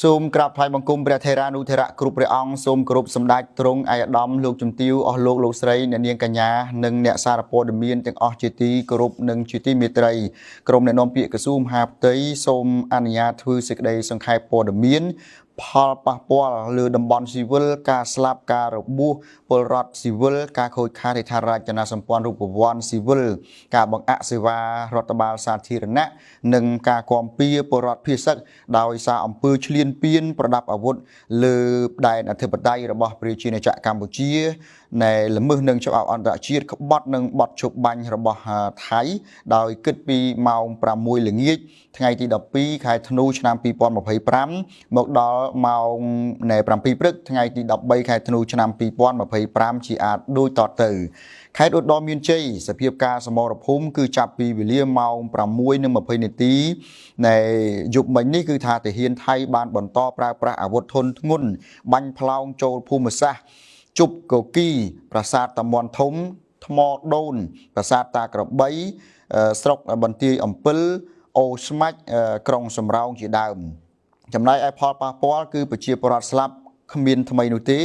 សូមក្រាបថ្វាយបង្គំព្រះថេរានុថេរៈគ្រប់ព្រះអង្គសូមគោរពសម្ដេចទ្រង់ឯកឧត្តមលោកជំទាវអស់លោកស្រីអ្នកនាងកញ្ញានិងអ្នកសារព័ត៌មានទាំងអស់ជាទីគោរពនិងជាទីមេត្រីក្រុមអ្នកនាំពាក្យក្រសួងមហាផ្ទៃសូមអនុញ្ញាតធ្វើសេចក្តីសង្ខេបព័ត៌មានផលប៉ះពាល់លើតំបន់ស៊ីវិលការស្លាប់ការរបួសពលរដ្ឋស៊ីវិលការខូចខាតហេដ្ឋារចនាសម្ព័ន្ធរូបវន្តស៊ីវិលការបង្អាក់សេវារដ្ឋបាលសាធារណៈនិងការគាំពៀពលរដ្ឋភៀសឹកដោយសារអំពើឈ្លានពានប្រដាប់អាវុធលើដែនអធិបតេយ្យរបស់ប្រជាណាចក្រកម្ពុជានៃល្មើសនឹងច្បាប់អន្តរជាតិក្បត់នឹងបទឈប់បាញ់របស់ថៃដោយគិតពីម៉ោង6ល្ងាចថ្ងៃទី12ខែធ្នូឆ្នាំ2025មកដល់ម៉ោង7ព្រឹកថ្ងៃទី13ខែធ្នូឆ្នាំ2025ជាអាចដូចតទៅខេត្តឧត្តរមានជ័យសភាពការសមរភូមិគឺចាប់ពីវេលាម៉ោង6:20នាទីនៃយប់មិញនេះគឺថាទាហានថៃបានបន្តប្រើប្រាស់អាវុធធុនធ្ងន់បាញ់ផ្លោងចូលភូមិសាស្ត្រជប់កគីប្រាសាទតាមាន់ធំថ្មដូនប្រាសាទតាក្របីស្រុកបន្ទាយអំពិលអូស្មាច់ក្រុងសំរោងជាដើមចំណែកឯផលប៉ះពាល់គឺប្រជាពលរដ្ឋស្លាប់គ្មានថ្មីនោះទេ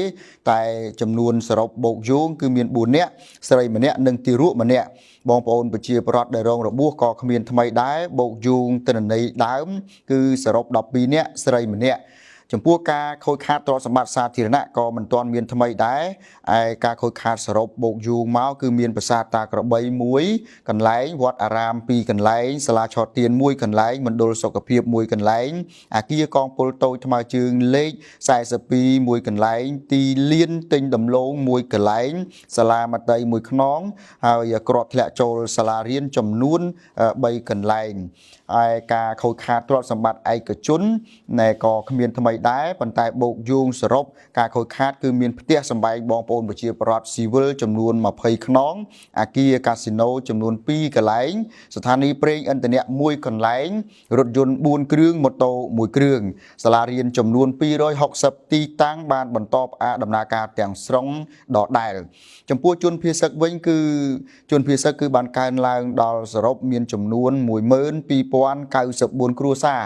តែចំនួនសរុបបូកយោងគឺមាន4នាក់ស្រីម្នាក់និងទារកម្នាក់បងប្អូនប្រជាពលរដ្ឋដែលរងរបួសក៏គ្មានថ្មីដែរបូកយោងទិន្នន័យដើមគឺសរុប12នាក់ស្រីម្នាក់ចំពោះការខូចខាតទ្រព្យសម្បត្តិសាធារណៈក៏មិនទាន់មានថ្មីដែរឯការខូចខាតសរុបបូកយោងមកគឺមានប្រាសាទតាក្របី1កន្លែងវត្តអារាម2កន្លែងសាលាឆោតទៀន1កន្លែងមណ្ឌលសុខភាព1កន្លែងអគារកងពលតូចថ្មើរជើងលេខ42 1កន្លែងទីលានទិញដំឡូង1កន្លែងសាលាមត្តេយ្យ1ខ្នងហើយគ្រាប់ធ្លាក់ចូលសាលារៀនចំនួន3កន្លែងឯការខូចខាតទ្រព្យសម្បត្តិឯកជនណែក៏គ្មានថ្មីដែរប៉ុន្តែបូកយោងសរុបការខូចខាតគឺមានផ្ទះសម្បែងបងប្អូនប្រជាពលរដ្ឋស៊ីវិលចំនួន20ខ្នងអគារកាស៊ីណូចំនួន2កន្លែងស្ថានីយ៍ប្រេងឥន្ធនៈ1កន្លែងរថយន្ត4គ្រឿងម៉ូតូ1គ្រឿងសាលារៀនចំនួន260ទីតាំងបានបន្តផ្អាកដំណើរការទាំងស្រុងដដែលចំពោះជនភៀសសឹកវិញគឺជនភៀសសឹកគឺបានកើនឡើងដល់សរុបមានចំនួន12094គ្រួសារ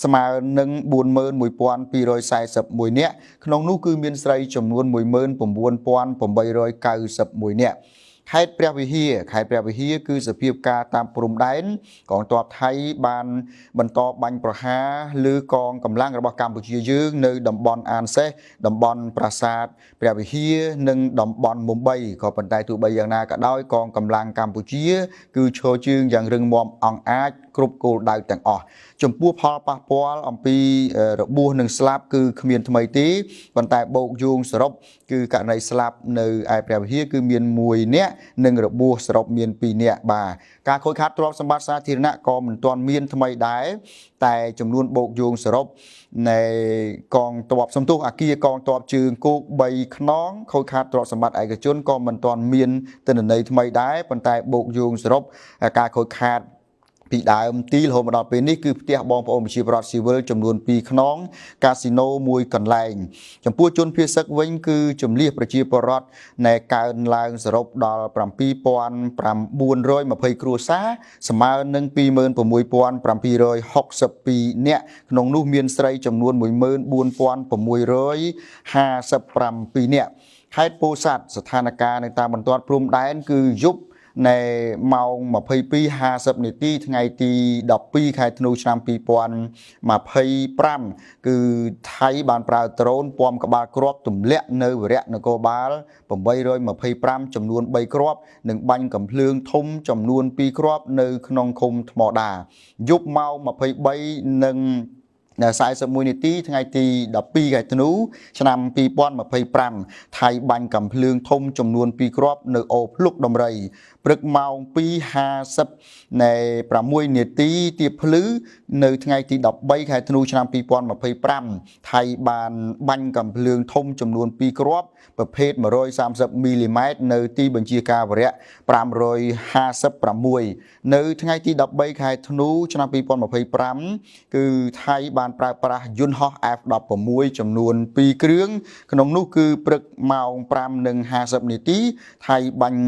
ស្មើនឹង41241នាក់ក្នុងនោះគឺមានស្រីចំនួន19891នាក់ខេត្តព្រះវិហារគឺសភាពការតាមព្រំដែនកងទ័ពថៃបានបន្តបាញ់ប្រហារលើកងកម្លាំងរបស់កម្ពុជាយើងនៅតំបន់អានសេះតំបន់ប្រាសាទព្រះវិហារនិងតំបន់មុំបីក៏ប៉ុន្តែទោះបីយ៉ាងណាក៏ដោយកងកម្លាំងកម្ពុជាគឺឈរជើងយ៉ាងរឹងមាំអង្អាចគ្រប់គោលដៅទាំងអស់ចំពោះផលប៉ះពាល់អំពីរបួសនិងស្លាប់គឺគ្មានថ្មីទេប៉ុន្តែបូកយោងសរុបគឺករណីស្លាប់នៅឯព្រះវិហារគឺមាន1នាក់និងរបួសសរុបមាន2នាក់បាទការខូចខាតទ្រព្យសម្បត្តិសាធារណៈក៏មិនទាន់មានថ្មីដែរតែចំនួនបូកយោងសរុបនៃកងទ័ពសំទុះអគារកងទ័ពជើងគោក3ខ្នងខូចខាតទ្រព្យសម្បត្តិឯកជនក៏មិនទាន់មានទិន្នន័យថ្មីដែរប៉ុន្តែបូកយោងសរុបការខូចខាតពីដើមទីរហូតមកដល់ពេលនេះគឺផ្ទះបងប្អូនប្រជាពលរដ្ឋស៊ីវិលចំនួន2ខ្នងកាស៊ីណូ1កន្លែងចំពោះជនភៀសសឹកវិញគឺជំនះប្រជាពលរដ្ឋនៃកើនឡើងសរុបដល់7920គ្រួសារស្មើនឹង26762នាក់ក្នុងនោះមានស្រីចំនួន14657នាក់ខេត្តពោធិ៍សាត់ស្ថានភាពនៅតាមបន្ទាត់ព្រំដែនគឺយប់នៅម៉ោង22:50នាទីថ្ងៃទី12ខែធ្នូឆ្នាំ2025គឺថៃបានប្រើដ្រូនពំក្បាលគ្រាប់ទម្លាក់នៅវរៈនគរបាល825ចំនួន3គ្រាប់និងបាញ់កំភ្លើងធំចំនួន2គ្រាប់នៅក្នុងឃុំថ្មដាយប់ម៉ោង23:41នាទីថ្ងៃទី12ខែធ្នូឆ្នាំ2025ថៃបាញ់កំភ្លើងធំចំនួន2គ្រាប់នៅអូភ្លុកដំរីព្រឹកម៉ោង2:56នាទីទៀបភ្លឺនៅថ្ងៃទី13ខែធ្នូឆ្នាំ2025ថៃបានបាញ់កំភ្លើងធំចំនួន2គ្រាប់ប្រភេទ130មីលីម៉ែត្រនៅទីបញ្ជាការវរៈ556នៅថ្ងៃទី13ខែធ្នូឆ្នាំ2025គឺថៃបានប្រើប្រាស់យន្តហោះ F16 ចំនួន2គ្រឿងក្នុងនោះគឺព្រឹកម៉ោង5:50នាទីថៃបាញ់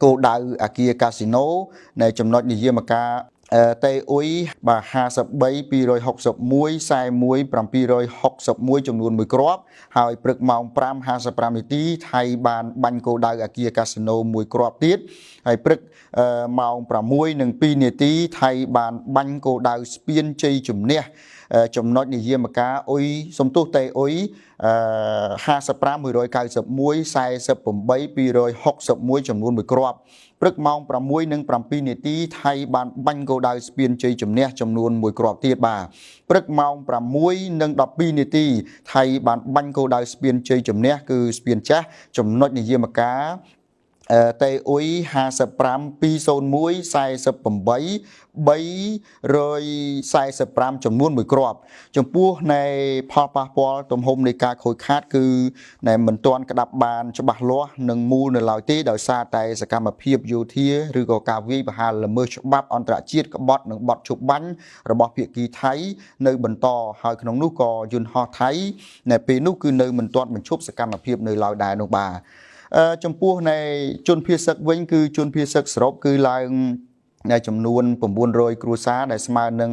គោលដៅអគារកាស៊ីណូនៅចំណុចនិយាមការ តេអ៊ុយបាទ53 261 41 761ចំនួន1គ្រាប់ហើយព្រឹកម៉ោង5:55នាទីថៃបានបាញ់គោលដៅអគារកាស៊ីណូមួយគ្រាប់ទៀតហើយព្រឹកម៉ោង6:02នាទីថៃបានបាញ់គោលដៅស្ពានជ័យជំនះចំណុចនិយាមការអ៊ុយសំទុះតេអ៊ុយ55 191 48 261ចំនួន1គ្រាប់ព្រឹកម៉ោង6:07នាទីថៃបានបាញ់គោលដៅស្ពានជ័យជំនះចំនួន1គ្រាប់ទៀតបាទព្រឹកម៉ោង6:12នាទីថៃបានបាញ់គោលដៅស្ពានជ័យជំនះគឺស្ពានចាស់ចំណុចនិយាមការតេអ៊ុយ55 201 48 345ចំនួន1គ្រាប់ចំពោះនៃផលប៉ះពាល់ទំហំនៃការខូចខាតគឺនៅមិនទាន់ក្តាប់បានច្បាស់លាស់នឹងមូលនៅឡើយទេដោយសារតែសកម្មភាពយោធាឬក៏ការវាយប្រហារល្មើសច្បាប់អន្តរជាតិក្បត់និងបទជប់បាញ់របស់ភាគីថៃនៅបន្តហើយក្នុងនោះក៏យន្តហោះថៃនៅពេលនោះគឺនៅមិនទាន់បញ្ឈប់សកម្មភាពនៅឡើយដែរនោះបាទចំពោះនៃជនភៀសសឹកវិញគឺជនភៀសសឹកសរុបគឺឡើងចំនួន900គ្រួសារដែលស្មើនឹង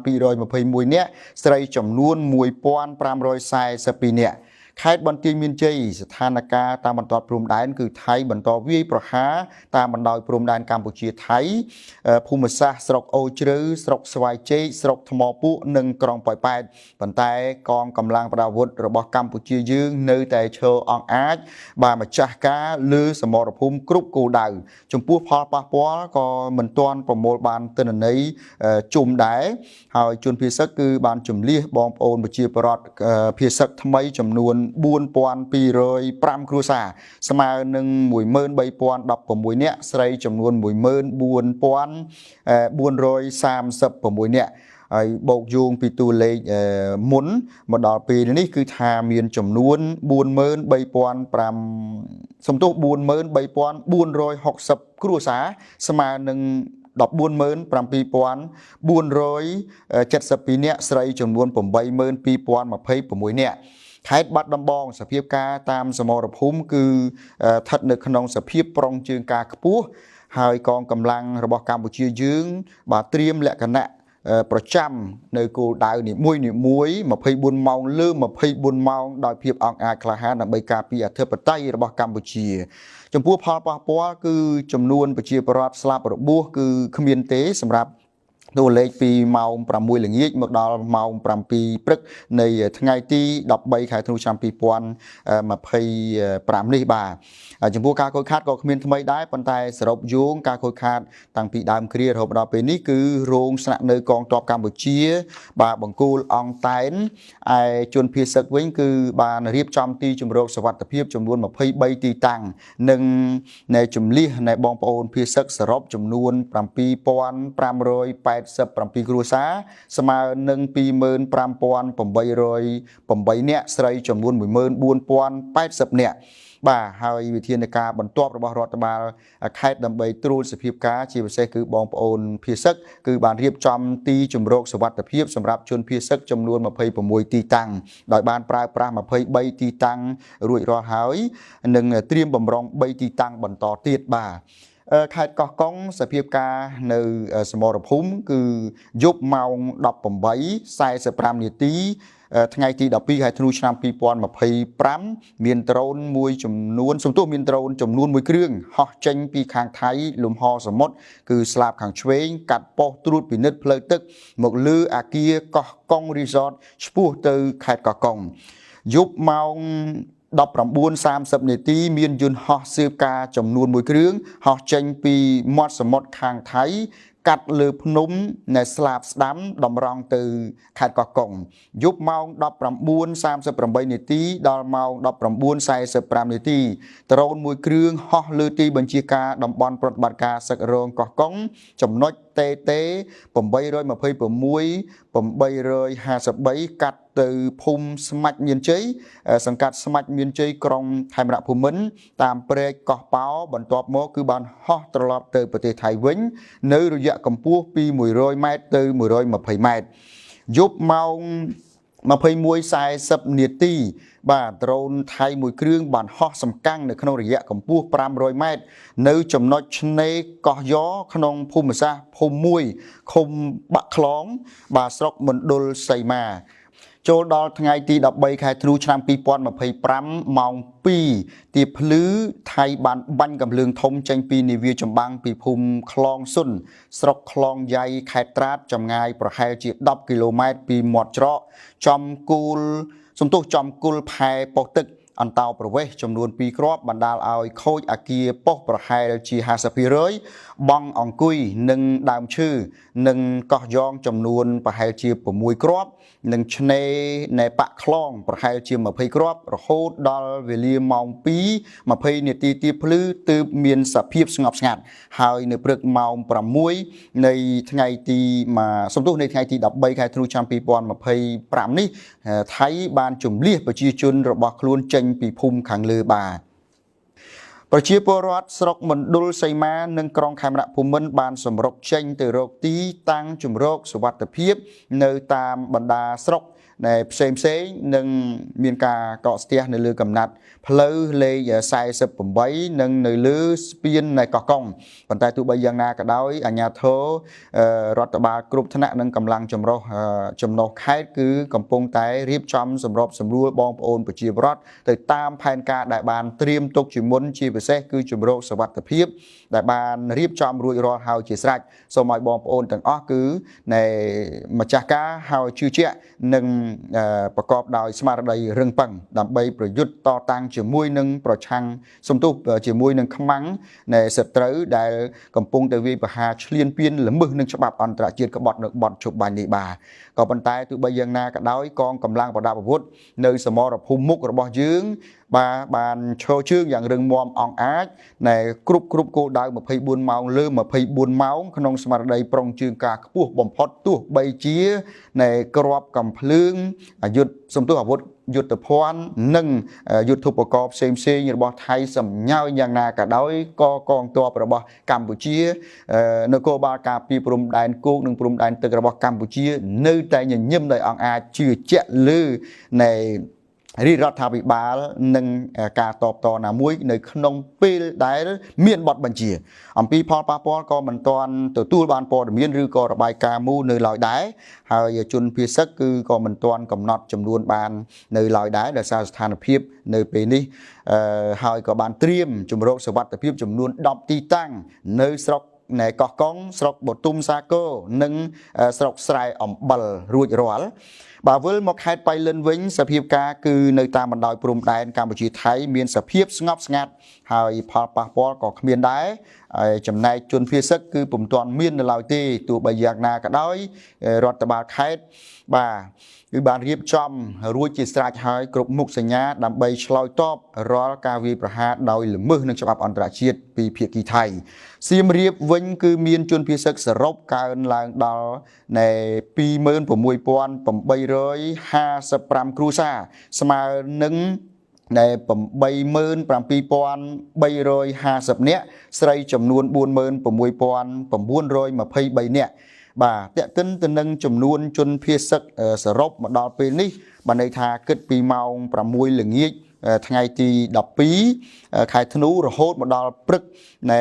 3221នាក់ស្រីចំនួន1542នាក់ខេត្តបន្ទាយមានជ័យស្ថានភាពតាមបន្ទាត់ព្រំដែនគឺថៃបន្តវាយប្រហារតាមបណ្ដោយព្រំដែនកម្ពុជាថៃភូមិសាស្ត្រស្រុកអូជ្រៅស្រុកស្វាយជ័យស្រុកថ្មពួកនិងក្រុងប៉ោយប៉ែតប៉ុន្តែកងកម្លាំងប្រដាប់អាវុធរបស់កម្ពុជាយើងនៅតែឈរអង្អាចបានម្ចាស់ការលើសមរភូមិគ្រប់គោលដៅចំពោះផលប៉ះពាល់ក៏មិនទាន់ប្រមូលបានទិន្នន័យជុំដែរហើយជនភៀសសឹកគឺបានជំលះបងប្អូនប្រជាពលរដ្ឋភៀសសឹកថ្មីចំនួន4205គ្រួសារស្មើនឹង13016នាក់ស្រីចំនួន14436នាក់ហើយបូកយោងពីតួលេខមុនមកដល់ពេលនេះគឺថាមានចំនួន43000សំទោស43460គ្រួសារស្មើនឹង147,472នាក់ស្រីចំនួន82026នាក់ខេត្តបាត់ដំបងសភាពការតាមសមរភូមិគឺស្ថិតនៅក្នុងសភាពប្រុងជើងការខ្ពស់ហើយកងកម្លាំងរបស់កម្ពុជាយើងបាទត្រៀមលក្ខណៈប្រចាំនៅគោលដៅនីមួយ24ម៉ោងលើ24ម៉ោងដោយភាពអង្អាចក្លាហានដើម្បីការពារអធិបតេយ្យរបស់កម្ពុជាចំពោះផលប៉ះពាល់គឺចំនួនប្រជាពលរដ្ឋស្លាប់របួសគឺគ្មានទេសម្រាប់តួលេខពីម៉ោង6ល្ងាចមកដល់ម៉ោង7ព្រឹកនៃថ្ងៃទី13ខែធ្នូឆ្នាំ2025នេះបាទចំពោះការខូចខាតក៏គ្មានថ្មីដែរប៉ុន្តែសរុបយោងការខូចខាតតាំងពីដើមគ្រារហូតដល់ពេលនេះគឺរោងស្នាក់នៅកងទ័ពកម្ពុជាបាទបង្គោលអង្គតែនឯជនភៀសសឹកវិញគឺបានរៀបចំទីជម្រកសុវត្ថិភាពចំនួន23ទីតាំងនិងនៅជំលះនៃបងប្អូនភៀសសឹកសរុបចំនួន7587គ្រួសារស្មើនឹង25808នាក់ស្រីចំនួន14080នាក់បាទហើយវិធានការបន្ទាប់របស់រដ្ឋបាលខេត្តដើម្បីត្រួតសភាពការជាពិសេសគឺបងប្អូនភៀសសឹកគឺបានរៀបចំទីជម្រកសុវត្ថិភាពសម្រាប់ជនភៀសសឹកចំនួន26ទីតាំងដោយបានប្រើប្រាស់23ទីតាំងរួចរាល់ហើយនិងត្រៀមបំរុង3ទីតាំងបន្តទៀតបាទខេត្តកោះកុងសភាពការនៅសមរភូមិគឺយប់ម៉ោង18:45នាទីថ្ងៃទី12ខែធ្នូឆ្នាំ2025មានដ្រូនមួយចំនួនសំទោសមានដ្រូនចំនួន1គ្រឿងហោះចេញពីខាងថៃលំហសមុទ្រគឺស្លាបខាងឆ្វេងកាត់ប៉ុស្តិ៍ត្រួតពិនិត្យផ្លូវទឹកមកលើអគារកោះកុងរីសតឆ្ពោះទៅខេត្តកោះកុងយប់ម៉ោង19:30នាទីមានយន្តហោះស៊ើបការចំនួន1គ្រឿងហោះចេញពីមាត់សមុទ្រខាងថៃកាត់លើភ្នំនៅស្លាបស្ដាំតម្រង់ទៅខេត្តកោះកុងយប់ម៉ោង19:38នាទីដល់ម៉ោង19:45នាទីដ្រូនមួយគ្រឿងហោះលើទីបញ្ជាការតំបន់ប្រតិបត្តិការសឹករងកោះកុងចំណុចTT 826 853កាត់ទៅភូមិស្មាច់មានជ័យសង្កាត់ស្មាច់មានជ័យក្រុងខេមរភូមិន្ទតាមព្រែកកោះប៉ោបន្ទាប់មកគឺបានហោះត្រឡប់ទៅប្រទេសថៃវិញនៅរយៈកម្ពស់ពី100ម៉ែត្រទៅ120ម៉ែត្រយប់ម៉ោង 21:40 នាទីបាទដ្រូនថៃមួយគ្រឿងបានហោះសំកាំងនៅក្នុងរយៈកម្ពស់500 ម៉ែត្រនៅចំណុចឆ្នេរកោះយ៉ក្នុងភូមិសាស្ត្រភូមិ1ឃុំបាក់ខ្លងបាទស្រុកមណ្ឌលសីមាចូលដល់ថ្ងៃទី13ខែធ្នូឆ្នាំ2025ម៉ោង2ទីភ្លឺថៃបានបាញ់កម្លើងធំចេញពីនាវាចម្បាំងពីភូមិខ្លងសុនស្រុកខ្លងយ៉ៃខេត្តត្រាតចម្ងាយប្រហែលជា10គីឡូម៉ែត្រពីមាត់ច្រកចំគូលផែប៉ុស្តិ៍ទឹកអន្តោប្រវេសន៍ចំនួន2គ្រាប់បណ្ដាលឲ្យខូចអគារប៉ុស្តិ៍ប្រហែលជា50%បង់អង្គុយនិងដើមឈើនិងកោះយ៉ងចំនួនប្រហែលជា6គ្រាប់និងឆ្នេរនៃបាក់ខ្លងប្រហែលជា20គ្រាប់រហូតដល់វេលាម៉ោង2:20នាទីទីភ្លឺទើបមានសភាពស្ងប់ស្ងាត់ហើយនៅព្រឹកម៉ោង6នៃថ្ងៃទី13ខែធ្នូឆ្នាំ2025នេះថៃបានជម្លៀសប្រជាជនរបស់ខ្លួនចេញពីភូមិខាងលើបាទប្រជាពលរដ្ឋស្រុកមណ្ឌលសីមានិងក្រុងខេមរភូមិន្ទបានសម្រុកចេញទៅរកទីតាំងជំរកសុវត្ថិភាពនៅតាមបណ្ដាស្រុកដែលផ្សេងនិងមានការកកស្ទះនៅលើកំណាត់ផ្លូវលេខ48និងនៅលើស្ពាននៃកោះកុងប៉ុន្តែទោះបីយ៉ាងណាក៏ដោយអាជ្ញាធររដ្ឋបាលគ្រប់ថ្នាក់និងកម្លាំងចម្រុះចំណុះខេត្តគឺកំពុងតែរៀបចំសម្របសម្រួលបងប្អូនប្រជាពលរដ្ឋទៅតាមផែនការដែលបានត្រៀមទុកជាមុនជាពិសេសគឺជំរកសុវត្ថិភាពដែលបានរៀបចំរួចរាល់ហើយជាស្រេចសូមឲ្យបងប្អូនទាំងអស់គឺនៃម្ចាស់ការហើយជឿជាក់និងប្រកបដោយស្មារតីរឹងប៉ឹងដើម្បីប្រយុទ្ធតតាំងជាមួយនឹងប្រឆាំងសំទុះជាមួយនឹងខ្មាំងនៃសត្រូវដែលកំពុងតែវាយប្រហារឈ្លានពានល្មើសនឹងច្បាប់អន្តរជាតិក្បត់នៅបទជប់បាញ់នេះបាទក៏ប៉ុន្តែទោះបីយ៉ាងណាក៏ដោយកងកម្លាំងប្រដាប់អាវុធនៅសមរភូមិមុខរបស់យើងបានឈរជើងយ៉ាងរឹងមាំអង្អាចនៃគ្រប់គោលដៅ24ម៉ោងលើ24ម៉ោងក្នុងស្មារតីប្រុងជើងការខ្ពស់បំផុតទោះបីជានៃក្របកំភ្លើងយុទ្ធសំទុះអាវុធយុទ្ធភ័ណ្ឌនិងយុទ្ធឧបករណ៍ផ្សេងរបស់ថៃសម្ញើយ៉ាងណាក៏ដោយក៏កងទ័ពរបស់កម្ពុជានគរបាលការពារព្រំដែនគោកនិងព្រំដែនទឹករបស់កម្ពុជានៅតែញញឹមដោយអង្គអាចជឿជាក់លើនៃរាជរដ្ឋាភិបាលនិងការតបតណាមួយនៅក្នុងពេលដែលមានបទបញ្ជាអំពីផលប៉ះពាល់ក៏មិនទាន់ទទួលបានព័ត៌មានឬក៏របាយការណ៍មូលនៅឡើយដែរហើយជនភៀសឹកគឺក៏មិនទាន់កំណត់ចំនួនបាននៅឡើយដែរដោយសារស្ថានភាពនៅពេលនេះហើយក៏បានត្រៀមជំរកសុវត្ថិភាពចំនួន10ទីតាំងនៅស្រុកនៃកោះកុងស្រុកបទុមសាគរនិងស្រុកស្រែអំបិលរួចរាល់បើវិលមកខេត្តបៃលិនវិញសភាពការគឺនៅតាមបណ្ដោយព្រំដែនកម្ពុជាថៃមានសភាពស្ងប់ស្ងាត់ហើយផលប៉ះពាល់ក៏គ្មានដែរហើយចំណែកជនភៀសឹកគឺពុំទាន់មាននៅឡើយទេទោះបីយ៉ាងណាក៏ដោយរដ្ឋបាលខេត្តបាទគឺបានរៀបចំរួចជាស្រេចហើយគ្រប់មុខសញ្ញាដើម្បីឆ្លើយតបរាល់ការវាយប្រហារដោយល្មើសនឹងច្បាប់អន្តរជាតិពីភាគីថៃសៀមរាបវិញគឺមានជនភៀសឹកសរុបកើនឡើងដល់នៃ26855គ្រួសារស្មើនឹងដែល87350នាក់ស្រីចំនួន46923នាក់បាទតេតិនទៅនឹងចំនួនជនភៀសឹកសរុបមកដល់ពេលនេះបានន័យថាគិតពីម៉ោង6ល្ងាចថ្ងៃទី12ខែធ្នូរហូតមកដល់ព្រឹកនៃ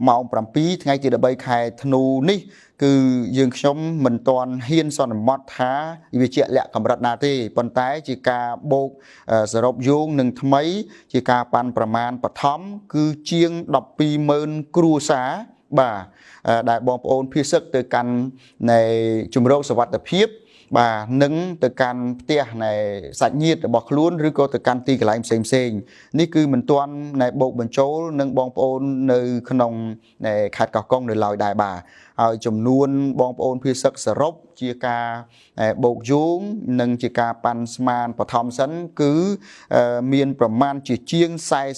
ម៉ោង7ថ្ងៃទី13ខែធ្នូនេះគឺយើងខ្ញុំមិនទាន់ហ៊ានសន្មត់ថាវាជាលក្ខកម្រិតណាទេប៉ុន្តែជាការបូកសរុបយោងនឹងថ្មីជាការប៉ាន់ប្រមាណបឋមគឺជាង120,000គ្រួសារបាទដែលបងប្អូនភៀសឹកទៅកាន់នៃជំរកសុវត្ថិភាពបាទនឹងទៅកាន់ផ្ទះនៃសាច់ញាតិរបស់ខ្លួនឬក៏ទៅកាន់ទីកន្លែងផ្សេងនេះគឺមិនទាន់នៃបូកបញ្ចូលនឹងបងប្អូននៅក្នុងនៃខេត្តកោះកុងនៅឡើយដែរបាទហើយចំនួនបងប្អូនភៀសឹកសរុបជាការបូកយោងនិងជាការប៉ាន់ស្មានបឋមសិនគឺមានប្រមាណជាង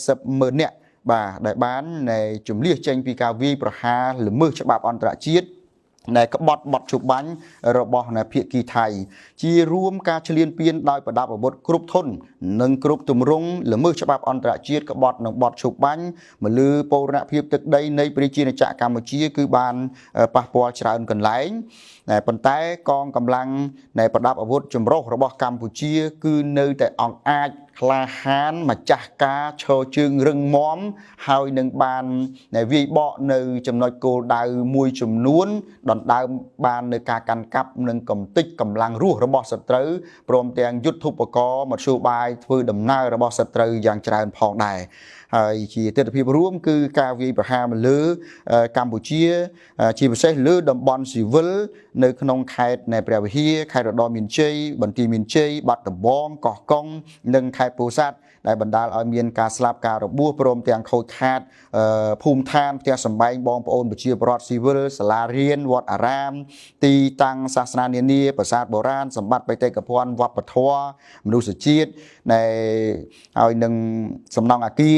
40,000នាក់បាទដែលបាននៃជំលះចេញពីការវាយប្រហារល្មើសច្បាប់អន្តរជាតិ ในกบฏบทชุบันระบอบในเพียกีไทยจีรวมการเฉลียนเปลี่ยนโดยประดับบทกรุบทนหนึ่งกรุบตุ่มรงหรือมือฉบับอันตรจีดกบฏหนึ่งบทชุบันมาลือโปรณเพียบตึกใดในปริจีนจากกัมพูชีคือบานปะปอชราอันกันไหลในปันท้ายกองกำลังในประดับอาวุธจมรกระบอบกัมพูชีคือเนื้อแต่อ่องอาจคลาหานมาจากกาโชจึงรึงม้อมหายหนึ่งบานในวิบะในจำนวนโกดาวมวยจำนวนดอนดาวบานในการกันกับหนึ่งกำติกกำลังรู้ระบอบสตรีพร้อมแต่งยุทธุปกรณ์มาชูบายฟื้นดำหน้าระบอบสตรีอย่างเจริญพองได้chỉ tiếtพิบร่วมคือการวิประหารเลือกัมพูชีchỉประเสริฐเลือดำบอลสิวิลในขนมไข่ในประเทศไข่ระดอมินเชยบันทีมินเชยบัตรบองกอกกงหนึ่งไข่ปูซัดได้บรรดาเอาเมียนการสลับการระบุพร้อมแต่งโคตรขาดภูมิทานเตียสมัยบองปอนบุชีปรอดสิวิลสลาเรียนวัดอารามตีตังศาสนาเนียประสาทโบราณสมบัติไปเตกพรวัดปทวมนุษยจิตในเอาหนึ่งสำนองอากี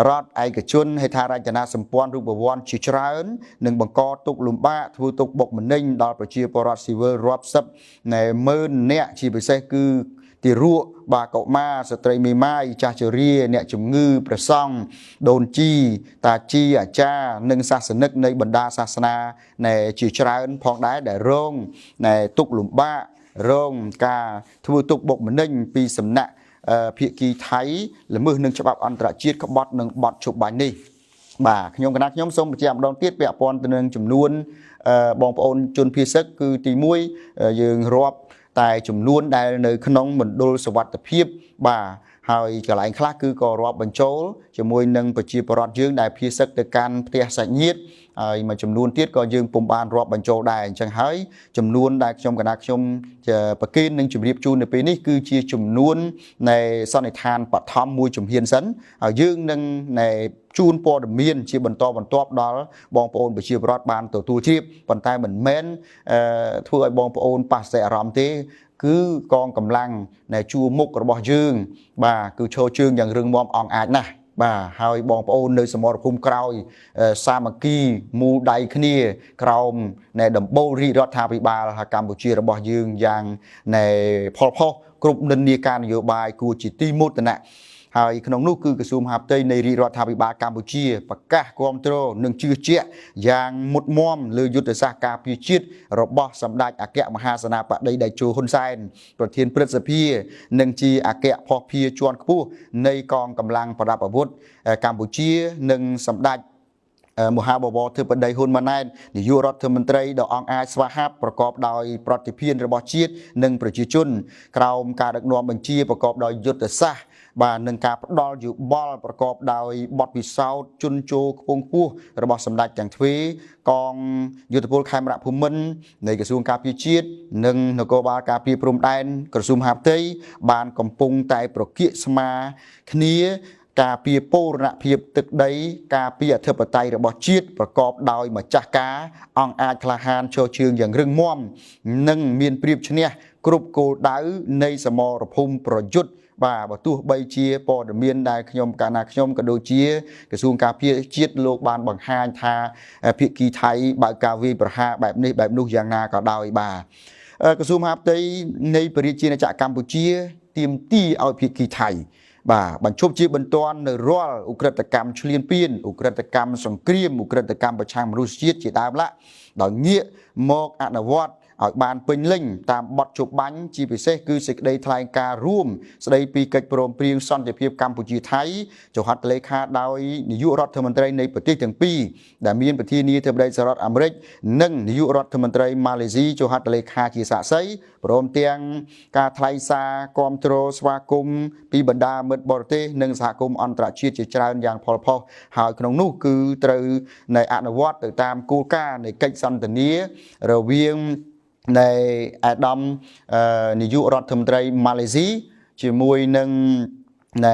รอดไอกระชุนให้ทาราชนาสมปอนรูปบวรชิชราอนหนึ่งบังกอตุกลุมบ้าทูตุกบกมันนิ่งดอลประชีปรอดสิวิลรอบซับในเมินเนี่ยชีไปเซคือตีรั่วบากอมาสตรีมีไม้จาเจรีเนี่ยจุงงือประซองโดนจีตาจีอาจาหนึ่งศาสนึกในบรรดาศาสนาในชิชราอนพองได้แต่ร่งในตุกลุมบ้าร่งกาทูตุกบกมันนิ่งปีสำนักเพียกีไทยหรือมือหนึ่งฉบับอันตรจีดขบฏหนึ่งบทฉุบใบนี้บ่าขยมคณะขยมส้มประจำดองเตี้ยเปียปอนตัวหนึ่งจำนวนบองปอนจนพิเศษคือตีมวยยืงรอบแต่จำนวนได้ในขนมเหมือนโดยสวัสดิภาพบ่าหายกลายคลาคือก่อรอบบรรจุจมวยหนึ่งประชีปรอดยืงได้พิเศษในการเตียสัญญ์มาจำนวนเตี้ยก็ยืงปุ่มบานรอบบรรจุได้จังหายจำนวนได้ชมคณะชมจะประกินหนึ่งจุดเรียบจูนในปีนี้คือชีจำนวนในสนิทานปฐมมวยจุ่มเฮียนสันยืงหนึ่งในจูนปอดเมียนชีบรรทบรรทบดอลบองปอนประชีปรอดบานตัวชีพปันท้ายเหมือนเม้นทั่วบองปอนปัสเสอารามเตคือกองกำลังในชูมุกระบอกยืงบ่าคือโชว์ชืงอย่างเรื่องมอมอ่องอาจนะบ่าหายบองปอนในสมรภูมิกราวสามัคคีมูไดคณีกราวในดัมโบรีรัฐาภิบาลกัมพูชีระบอกยืงอย่างในพอพ่อกลุ่มดำเนินการนโยบายกูจิตติมุตนะหายขนมนุคือกระทรวงมหาดไทยในรัฐบาลกัมพูชีประกาศความโตหนึ่งชื่อเจี๊ยอย่างมุดม่อมหรือยุทธศาสตร์การพิชิตระบบสำนักอาเกะมหาสนาปะได้จูฮุนไซน์ประเทศพฤษภีหนึ่งจีอาเกะพอพีจวนคู่ในกองกำลังประดับอาวุธกัมพูชีหนึ่งสำนักมหาบวรถือประเดี๋ยวหุ่นมาในนิยุรัฐมนตรีดอกอังอาสวาฮับประกอบโดยปฏิพินระบอบชีตหนึ่งประชิจุนกล่าวการดักนวมบัญชีประกอบโดยยุทธศาสตร์บานหนึ่งการดอลอยู่บอลประกอบโดยบอดวิสาวจุนโจพงผู้ระบบสำนักจังทวีกองยุทธภูมิไคมระภูมิในกระทรวงการพิจิตหนึ่งนโกบาการพิพรมแดนกระทรวงมหาดไทยบานกำปงไตประกิสมาคณีการปีโปรณเพียบตึกใดการปีเทปไตระบอบชีตประกอบโดยมาจากกาองอาจคลาหานโชเชืองอย่างเรื่องม่อมนึ่งมีนเปรียบเชนียกรุบโกดาวในสมรภูมิประยุทธ์บ่าบตู้ใบเชียปอดเมียนได้ขยมการนาขยมกระโดเชียกระทรวงการพิจิตโลกบาลบังฮานทาพิกีไทยบากาวีประหาแบบนี้แบบนู้อย่างนาก็ดาวบ่ากระทรวงมหาดไทยในปริจีนจากกัมพูชีเตรียมตีเอาพิกีไทยบ่าบรรชุบจีบรรทอนในรัวอุกฤษกรรมเฉลียนเปลี่ยนอุกฤษกรรมสงครามอุกฤษกรรมประชามรุษย์จีตามละดอกเงี้ยมอกอนวัตบานเป็นเล่งตามบทจุบันจีพิเศษคือสิ่งใดทลายการร่วมสดายปีกิจโปรมเปรียงซ่อนจะเพียบกัมพูชีไทยจะหัดเลขาโดยนายกรัฐมนตรีในประเทศทั้งปีแต่มีประเทศนี้เทพได้สหรัฐอเมริกนั่งนายกรัฐมนตรีมาเลเซียจะหัดเลขาจีสะไซโปรมเตียงการทลายซากรมโทรสวากุมปีบรรดาเมืองบริเตหนึ่งสหกรมอันตรชีตจารอย่างพอพอหายขนมนู้คือตรในอนวัตตามกูก้าในกิจสันตเนียระเวียงในอาดัมนายกรัฐมนตรีมาเลเซียจมวยหนึ่งใน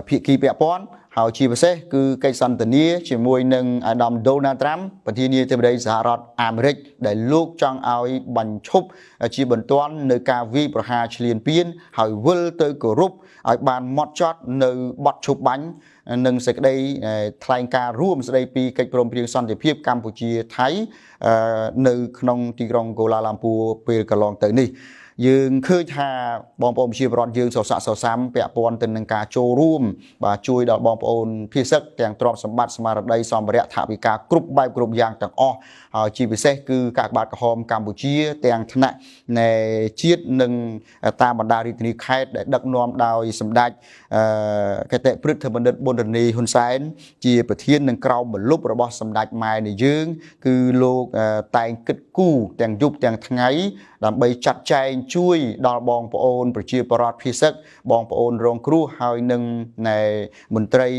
พิกีเปียปอน ហើយជាពិសេសគឺកិច្ចសន្ទនាជាមួយនឹងអាដាមដូណាល់ត្រាំប្រធានាធិបតីសហរដ្ឋអាមេរិកដែលលោកចង់ឲ្យបញ្ឈប់ជាបន្ទាន់នៅការវាយប្រហារឈ្លានពានហើយវិលទៅគោរពឲ្យបានម៉ត់ចត់នៅបទឈប់បាញ់និងសេចក្តីថ្លែងការណ៍រួមស្តីពីកិច្ចព្រមព្រៀងសន្តិភាពកម្ពុជាថៃនៅក្នុងទីក្រុងកូឡាឡាំពួរពេលកន្លងទៅនេះយើងឃើញថាបងប្អូនប្រជាពលរដ្ឋយើងសរស័ក្តិសរសាំពាក់ព័ន្ធទៅនឹងការចូលរួមបាទជួយដល់បងប្អូនភៀសឹកទាំងទ្រព្យសម្បត្តិស្មារតីសម្ភារៈថវិកាគ្រប់បែបគ្រប់យ៉ាងទាំងអស់ហើយជាពិសេសគឺកាកបាទក្រហមកម្ពុជាទាំងថ្នាក់នៃជាតិនិងតាមបណ្ដារាជធានីខេត្តដែលដឹកនាំដោយសម្ដេចគតិព្រឹទ្ធបណ្ឌិតប៊ុនរនីហ៊ុនសែនជាប្រធាននិងក្រមម្លប់របស់សម្ដេចម៉ែនៃយើងគឺលោកតែងគិតគូរទាំងយប់ទាំងថ្ងៃដើម្បីចាត់ចែងជួយដល់បងប្អូនប្រជាពលរដ្ឋភៀសឹកបងប្អូនរងគ្រោះហើយនឹងមន្ត្រី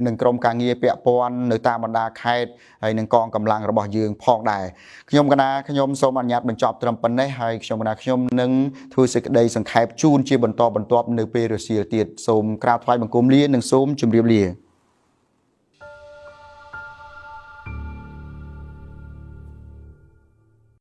និងក្រុមការងារពាក់ព័ន្ធនៅតាមបណ្ដាខេត្តហើយនឹងកងកម្លាំងរបស់យើងផងដែរខ្ញុំកណាខ្ញុំសូមអនុញ្ញាតបញ្ចប់ត្រឹមប៉ុណ្ណេះហើយខ្ញុំកណាខ្ញុំនឹងធ្វើសេចក្តីសង្ខេបជូនជាបន្តបន្ទាប់នៅពេលរសៀលទៀតសូមក្រាបថ្វាយបង្គំលានិងសូមជម្រាបលា